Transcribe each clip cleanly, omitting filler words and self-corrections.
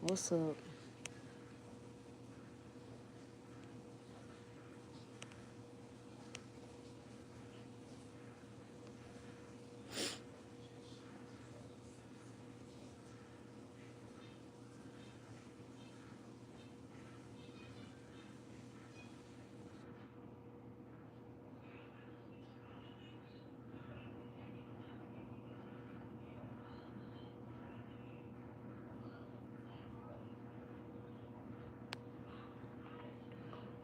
What's up?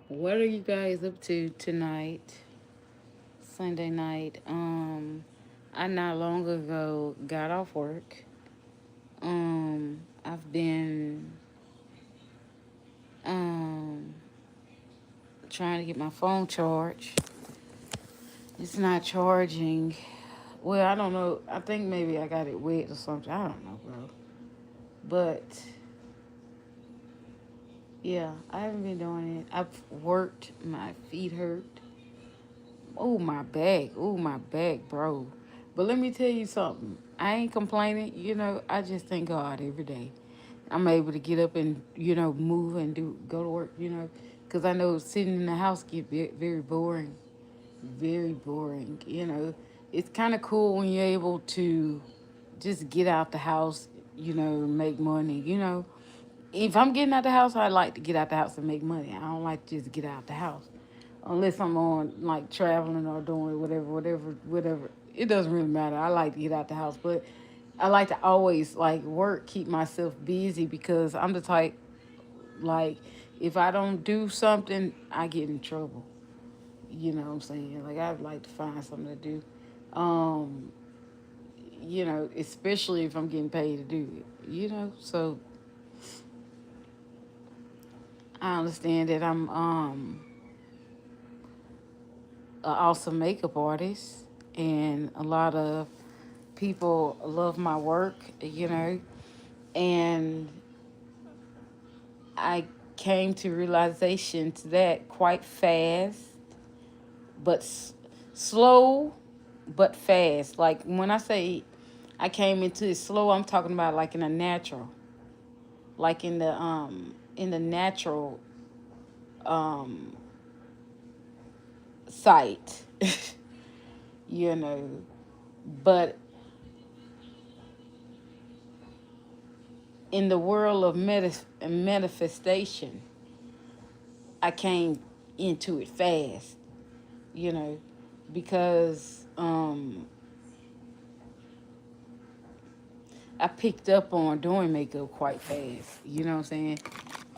What are you guys up to tonight? Sunday night. I not long ago got off work. I've been um trying to get my phone charged. It's not charging. Well, I don't know. I think maybe I got it wet or something. I don't know, bro. But yeah, I haven't been doing it. I've worked. My feet hurt. Oh, my back. Oh, my back, bro. But let me tell you something. I ain't complaining. I just thank God every day. I'm able to get up and, move and go to work. Because I know sitting in the house get very boring. Very boring. It's kind of cool when you're able to just get out the house, make money. If I'm getting out the house, I like to get out the house and make money. I don't like to just get out the house unless I'm on like traveling or doing whatever. It doesn't really matter. I like to get out the house, but I like to always like work, keep myself busy because I'm the type like if I don't do something, I get in trouble. You know what I'm saying? Like I'd like to find something to do. Um, especially if I'm getting paid to do it. So I understand that I'm an awesome makeup artist and a lot of people love my work. And I came to realization to that quite fast, but slow, but fast. Like when I say I came into it slow, I'm talking about like in a natural, like in the natural um sight, you know. But in the world of manifestation, I came into it fast, you know, because I picked up on doing makeup quite fast. You know what I'm saying?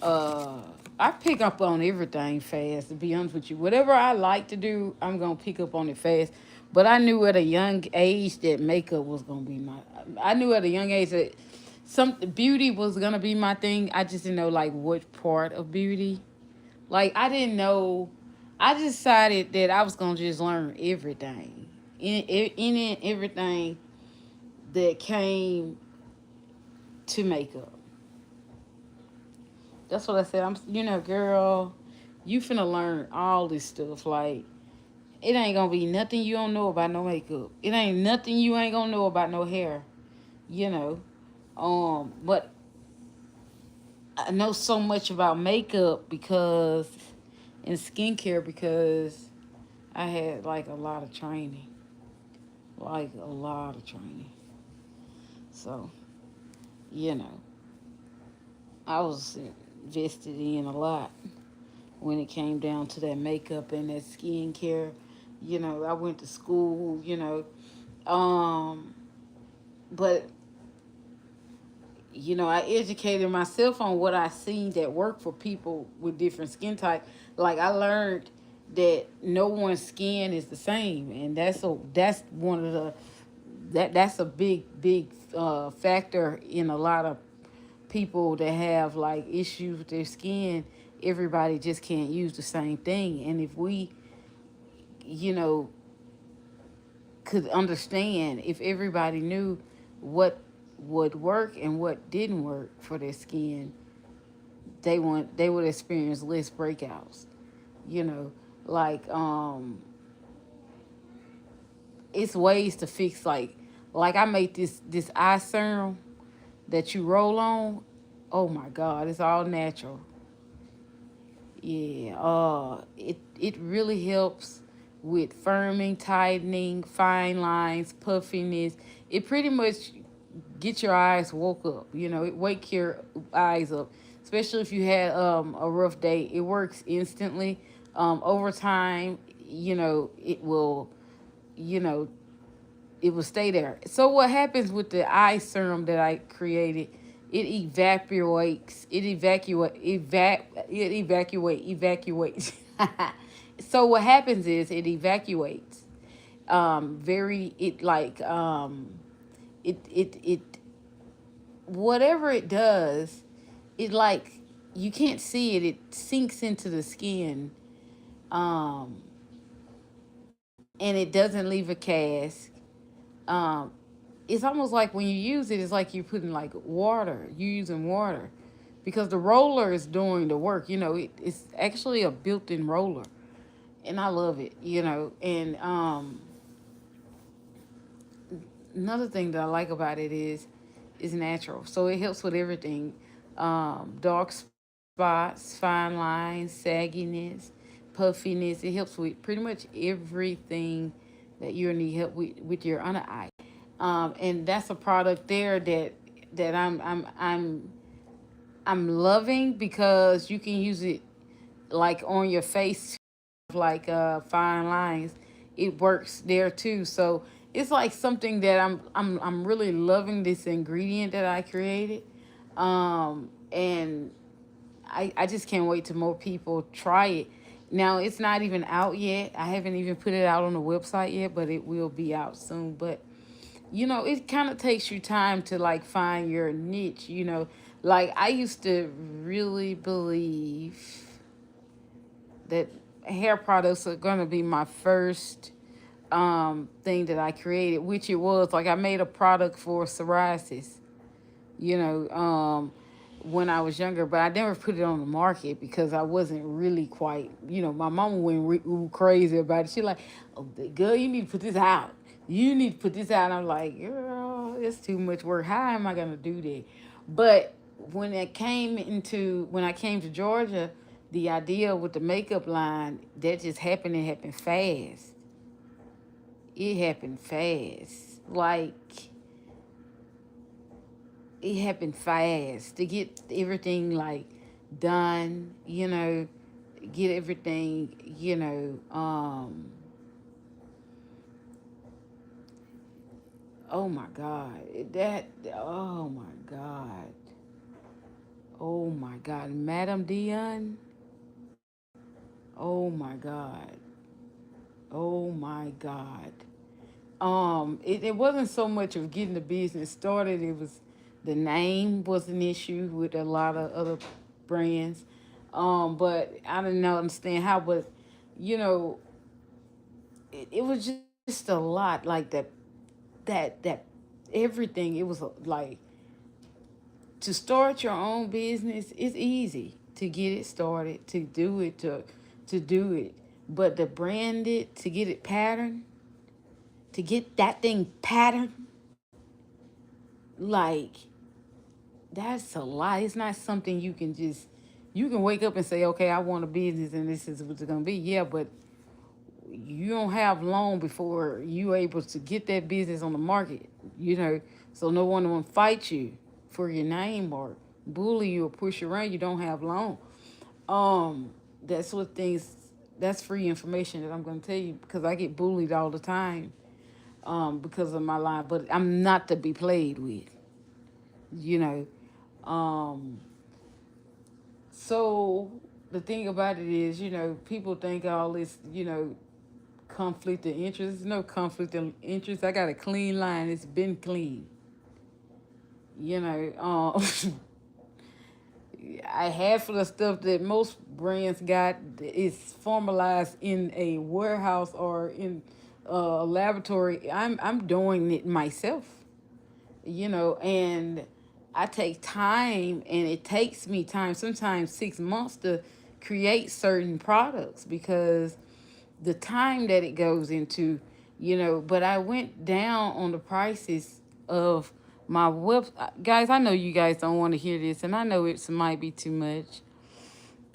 Uh, I pick up on everything fast. To be honest with you, whatever I like to do, I'm gonna pick up on it fast. But I knew at a young age that makeup was gonna be my. I knew at a young age that some beauty was gonna be my thing. I just didn't know like what part of beauty. Like I didn't know. I decided that I was gonna just learn everything, in everything that came to makeup. That's what I said. Girl, you finna learn all this stuff. Like, it ain't gonna be nothing you don't know about no makeup. It ain't nothing you ain't gonna know about no hair. You know. But I know so much about makeup because and skincare because I had like a lot of training. Like a lot of training. So, you know, I was invested in a lot when it came down to that makeup and that skincare. I went to school. Um, but I educated myself on what I seen that worked for people with different skin type. Like I learned that no one's skin is the same, and that's one of the that's a big factor in a lot of people that have like issues with their skin. Everybody just can't use the same thing, and if we you know could understand, if everybody knew what would work and what didn't work for their skin, they would experience less breakouts. You know, like it's ways to fix like I make this eye serum that you roll on. Oh my God, it's all natural. Yeah, it really helps with firming, tightening, fine lines, puffiness. It pretty much get your eyes woke up. You know, it wake your eyes up, especially if you had a rough day. It works instantly. Over time, you know, you know, it will stay there. So what happens with the eye serum that I created? It evaporates. Evacuates. So what happens is it evacuates. Very it like it whatever it does, it like you can't see it. It sinks into the skin, um, and it doesn't leave a cast. Um, it's almost like when you use it, it's like you're putting like water. You're using water because the roller is doing the work. You know, it's actually a built-in roller, and I love it. You know, and another thing that I like about it is natural. So it helps with everything. Dark spots, fine lines, sagginess, puffiness. It helps with pretty much everything that you need help with your under eye. And that's a product there that I'm loving because you can use it like on your face, like fine lines. It works there too. So it's like something that I'm really loving this ingredient that I created. And I just can't wait till more people try it. Now it's not even out yet. I haven't even put it out on the website yet, but it will be out soon. But you know, it kind of takes you time to like find your niche, you know. Like I used to really believe that hair products are going to be my first thing that I created, which it was. Like I made a product for psoriasis, you know, when I was younger, but I never put it on the market because I wasn't really quite, you know, my mama went crazy about it. She like, oh, girl, you need to put this out. You need to put this out. And I'm like, girl, it's too much work. How am I gonna do that? But when I came to Georgia, the idea with the makeup line that just happened. It happened fast. It happened fast. Like it happened fast to get everything like done, you know, get everything, you know, oh my God. Oh my God. Oh my God. Madam Dion. Oh my God. Oh my God. It wasn't so much of getting the business started. It was the name was an issue with a lot of other brands. But I didn't understand how, but you know, it was just a lot like that everything. It was like to start your own business. It's easy to get it started, to do it, but to brand it, to get it patterned, to get that thing patterned, like that's a lot. It's not something you can wake up and say, okay, I want a business and this is what it's gonna be. Yeah, but you don't have long before you able to get that business on the market, you know. So no one will fight you for your name or bully you or push you around. You don't have long. Um, that's what things. That's free information that I'm gonna tell you because I get bullied all the time. Because of my line, but I'm not to be played with, you know. Um, so the thing about it is, you know, people think all this, you know, conflict of interest. There's no conflict of interest. I got a clean line. It's been clean. You know, I half of the stuff that most brands got is formalized in a warehouse or in a laboratory. I'm doing it myself. You know, and I take time, and it takes me time, sometimes 6 months to create certain products because the time that it goes into, you know. But I went down on the prices of My web guys, I know you guys don't want to hear this, and I know it might be too much.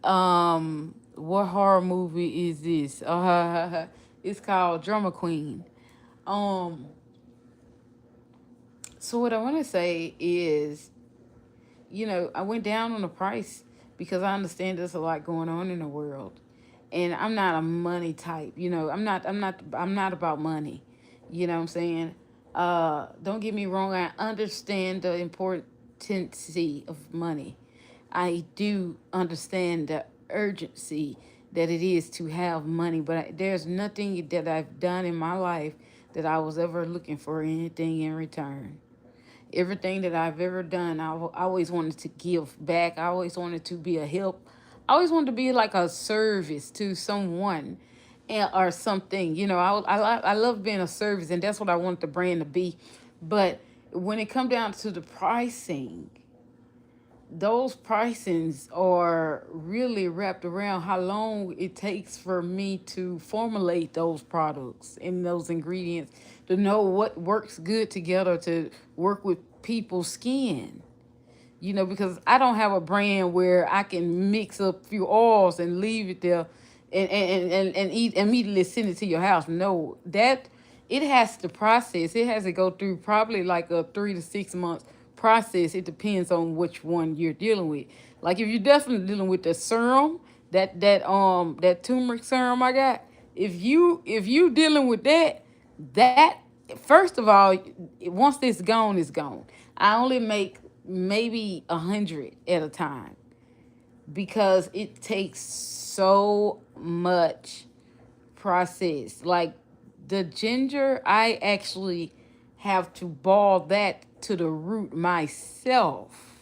What horror movie is this? It's called Drama Queen. Um, so what I want to say is, I went down on the price because I understand there's a lot going on in the world, and I'm not a money type. I'm not about money. You know what I'm saying? Don't get me wrong. I understand the importance of money. I do understand the urgency that it is to have money, but there's nothing that I've done in my life that I was ever looking for anything in return. Everything that I've ever done, I always wanted to give back. I always wanted to be a help. I always wanted to be like a service to someone or something. I love being a service, and that's what I want the brand to be. But when it come down to the pricing, those pricings are really wrapped around how long it takes for me to formulate those products and those ingredients to know what works good together to work with people's skin. Because I don't have a brand where I can mix up a few oils and leave it there and eat immediately send it to your house. No, that it has to process. It has to go through probably like a 3 to 6 months process. It depends on which one you're dealing with. Like if you're definitely dealing with the serum, that turmeric serum I got, if you dealing with that first of all, once it's gone, it's gone. I only make maybe 100 at a time because it takes so much process. Like the ginger, I actually have to ball that to the root myself.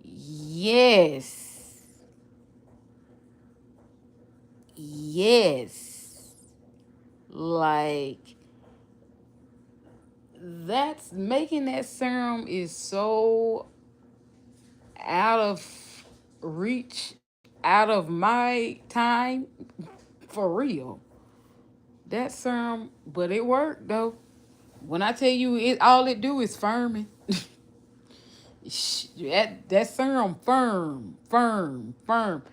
Yes. Yes. Like that's making that serum is so out of reach, out of my time, for real. That serum, but it worked though. When I tell you it, all it do is firming. That serum firm, firm, firm.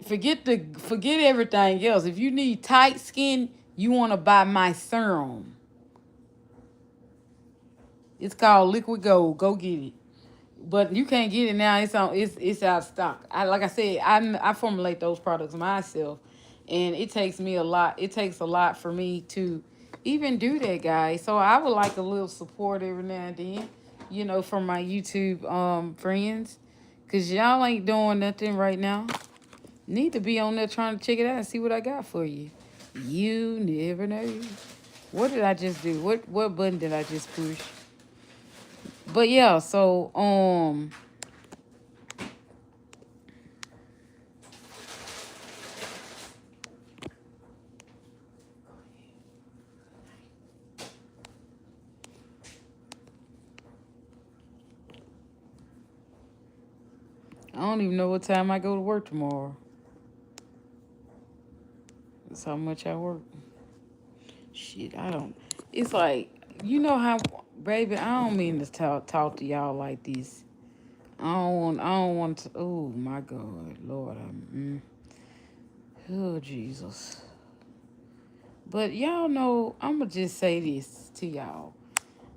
Forget everything else. If you need tight skin, you want to buy my serum. It's called Liquid Gold. Go get it. But you can't get it now. It's out of stock. Like I said, I formulate those products myself, and it takes me a lot. It takes a lot for me to even do that, guys. So I would like a little support every now and then, from my YouTube friends, cause y'all ain't doing nothing right now. Need to be on there trying to check it out and see what I got for you. You never know. What did I just do? What button did I just push? But yeah, so I don't even know what time I go to work tomorrow. That's how much I work. Shit, I don't. It's like how, baby. I don't mean to talk to y'all like this. I don't want. I don't want to. Oh my God, Lord, oh Jesus. But y'all know, I'ma just say this to y'all.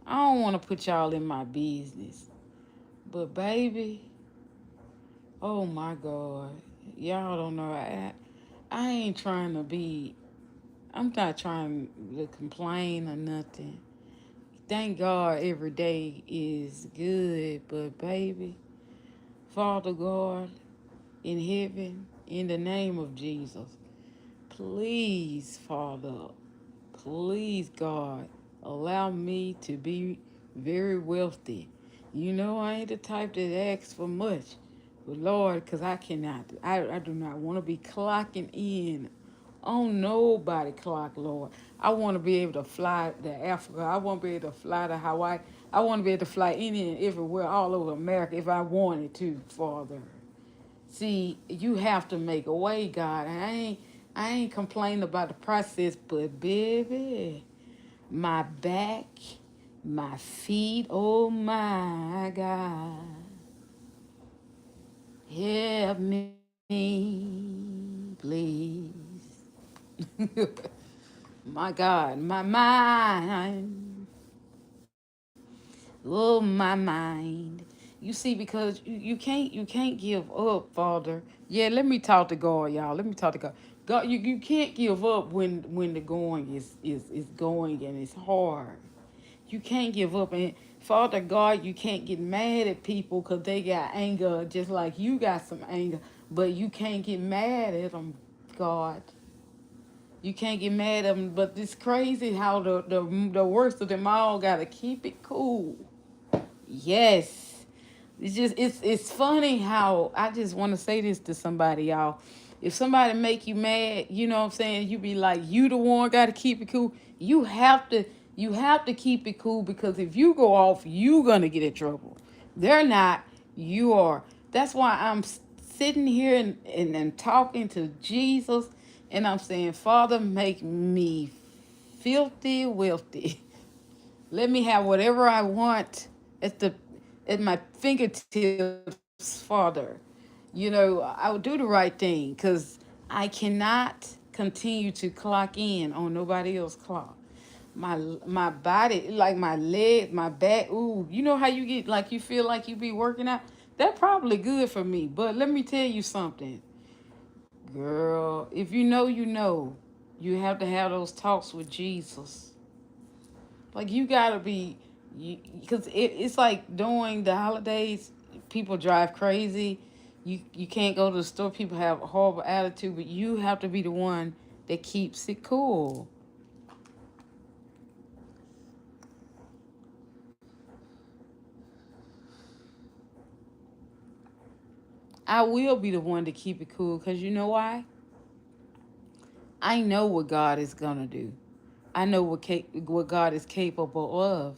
I don't want to put y'all in my business, but baby, oh my God, y'all don't know. I ain't trying to be. I'm not trying to complain or nothing. Thank God every day is good, but baby, Father God in heaven, in the name of Jesus, please, Father, please, God, allow me to be very wealthy. I ain't the type that asks for much, but Lord, because I cannot, I do not want to be clocking in on nobody clock, Lord. I want to be able to fly to Africa. I want to be able to fly to Hawaii. I want to be able to fly any and everywhere all over America if I wanted to, Father. See, you have to make a way, God. And I ain't complaining about the process, but baby, my back My feet, oh my God, help me, please. My God, my mind, oh my mind. You see, because you can't give up, Father. Yeah, let me talk to God, y'all. Let me talk to God. God, you can't give up when the going is going and it's hard. You can't give up. And Father God, you can't get mad at people because they got anger just like you got some anger. But you can't get mad at them, God. You can't get mad at them. But it's crazy how the worst of them all got to keep it cool. Yes. It's funny how I just want to say this to somebody, y'all. If somebody make you mad, you know what I'm saying, you be like, you the one got to keep it cool. You have to keep it cool, because if you go off, you gonna get in trouble. They're not, you are. That's why I'm sitting here and talking to Jesus, and I'm saying, Father, make me filthy, wealthy. Let me have whatever I want at the at my fingertips, Father. I will do the right thing, because I cannot continue to clock in on nobody else's clock. My body, like my leg, my back. Ooh, you know how you get like you feel like you be working out. That probably good for me. But let me tell you something, girl. If you know, you know. You have to have those talks with Jesus. Like you gotta be, because it's like during the holidays, people drive crazy. You can't go to the store. People have a horrible attitude, but you have to be the one that keeps it cool. I will be the one to keep it cool, because you know why? I know what God is gonna do. I know what God is capable of,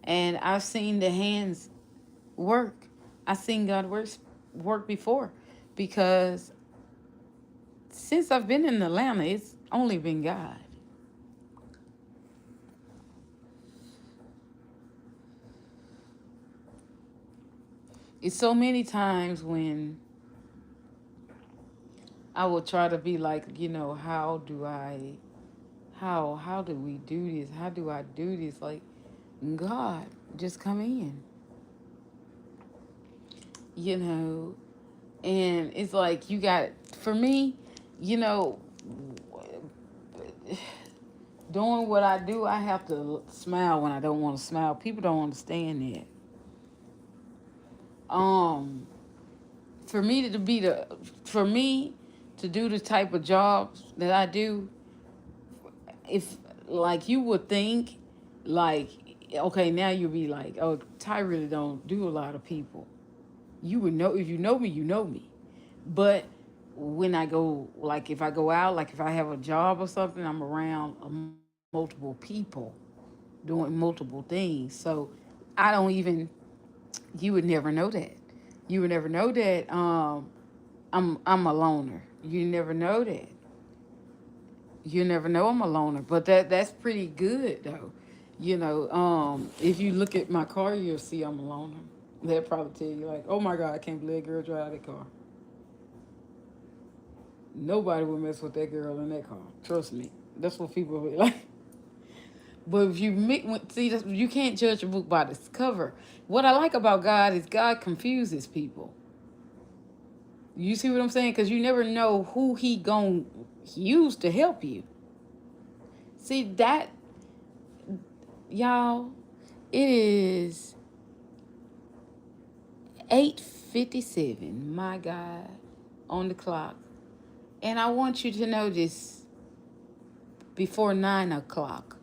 and I've seen the hands work. I've seen God work before, because since I've been in Atlanta, it's only been God. It's so many times when I will try to be like, how do we do this? How do I do this? Like, God, just come in, you know. And it's like you got, for me, you know, doing what I do, I have to smile when I don't want to smile. People don't understand that. Um, for me to be the, for me to do the type of jobs that I do, if like you would think, like, okay, now you'll be like, oh, Ty really don't do a lot of people. You would know, if you know me, you know me. But when I go, like if I go out, like if I have a job or something, I'm around multiple people doing multiple things. So I don't even, you would never know that. You would never know that I'm a loner. You never know that. You never know I'm a loner. But that's pretty good though. If you look at my car, you'll see I'm a loner. They'll probably tell you like, oh my God, I can't believe a girl drive that car. Nobody would mess with that girl in that car. Trust me. That's what people will be like. But if you see, you can't judge a book by its cover. What I like about God is God confuses people. You see what I'm saying? Because you never know who He gonna use to help you. See that, y'all? It is 8:57. My God, on the clock, and I want you to know this before 9 o'clock.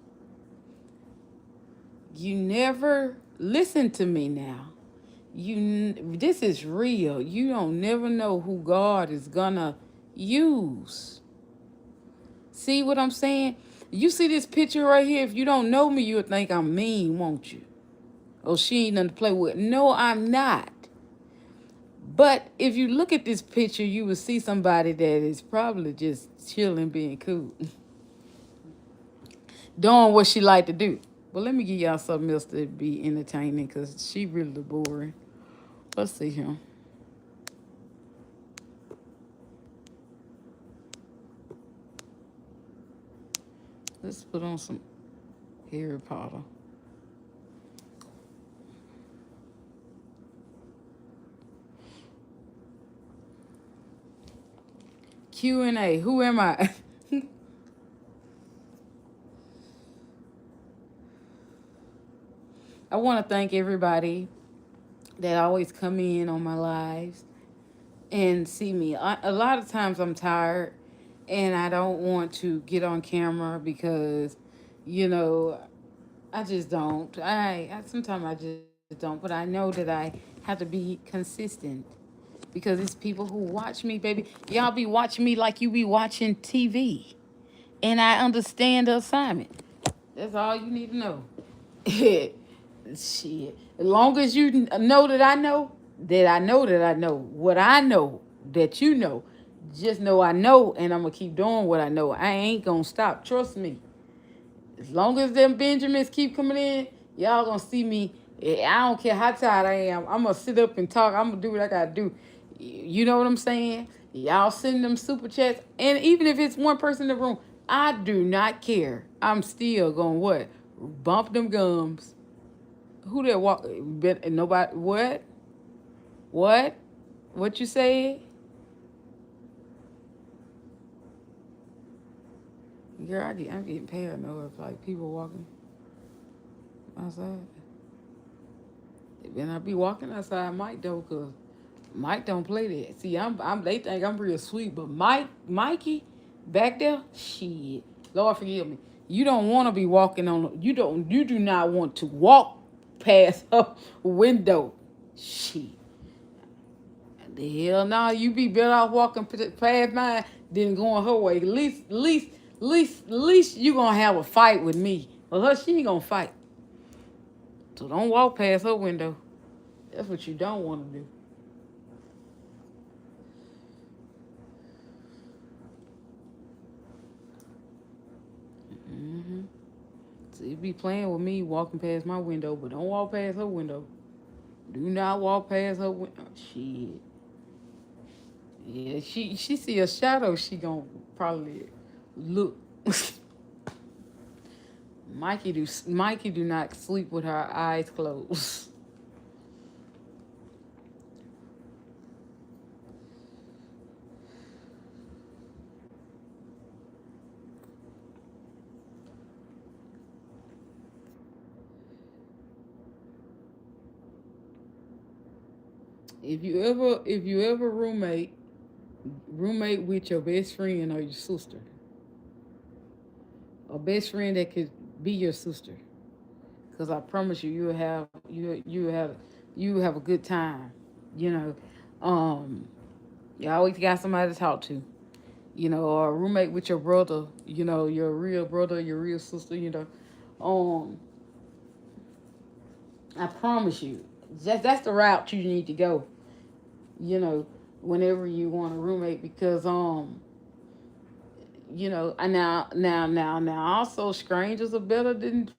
You never listen to me now. This is real. You don't never know who God is gonna use. See what I'm saying? You see this picture right here? If you don't know me, you'll think I'm mean, won't you? Oh, she ain't nothing to play with. No, I'm not. But if you look at this picture, you will see somebody that is probably just chilling, being cool, doing what she like to do. But let me give y'all something else to be entertaining because she really boring. Let's see here. Let's put on some Harry Potter. Q&A. Who am I? I want to thank everybody that always come in on my lives and see me. A lot of times I'm tired and I don't want to get on camera because, you know, I just don't. I sometimes I just don't, but I know that I have to be consistent because it's people who watch me, baby. Y'all be watching me like you be watching TV, and I understand the assignment. That's all you need to know. Shit. As long as you know that I know, that I know that I know what I know that you know, just know I know, and I'm gonna keep doing what I know. I ain't gonna stop. Trust me. As long as them Benjamins keep coming in, y'all gonna see me. I don't care how tired I am. I'm gonna sit up and talk. I'm gonna do what I gotta do. You know what I'm saying? Y'all send them super chats, and even if it's one person in the room, I do not care. I'm still gonna what? Bump them gums. Who that walk? Nobody. What? What? What you say? Girl, I'm getting paranoid if like people walking outside. They better not be walking outside Mike though, cause Mike don't play that. See, they think I'm real sweet, but Mikey, back there, shit. Lord forgive me. You don't want to be walking on. You do not want to walk past her window. Shit. The hell no, you be better off walking past mine than going her way. At least you gonna have a fight with me. Well, her, she ain't gonna fight. So don't walk past her window. That's what you don't want to do. Mm-hmm. So you be playing with me walking past my window, but don't walk past her window. Do not walk past her window. Shit. Yeah, she see a shadow, she gonna probably look. Mikey do not sleep with her eyes closed. If you ever roommate with your best friend or your sister, a best friend that could be your sister, because I promise you, you have a good time. You know, you always got somebody to talk to. Or a roommate with your brother. Your real brother, your real sister. Um, I promise you, that's the route you need to go. You know, whenever you want a roommate, because now, also strangers are better than.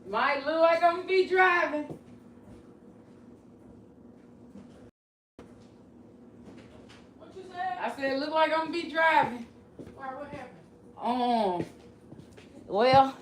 Might look like I'm gonna be driving. What you said? I said, look like I'm gonna be driving. Why? What happened? Well,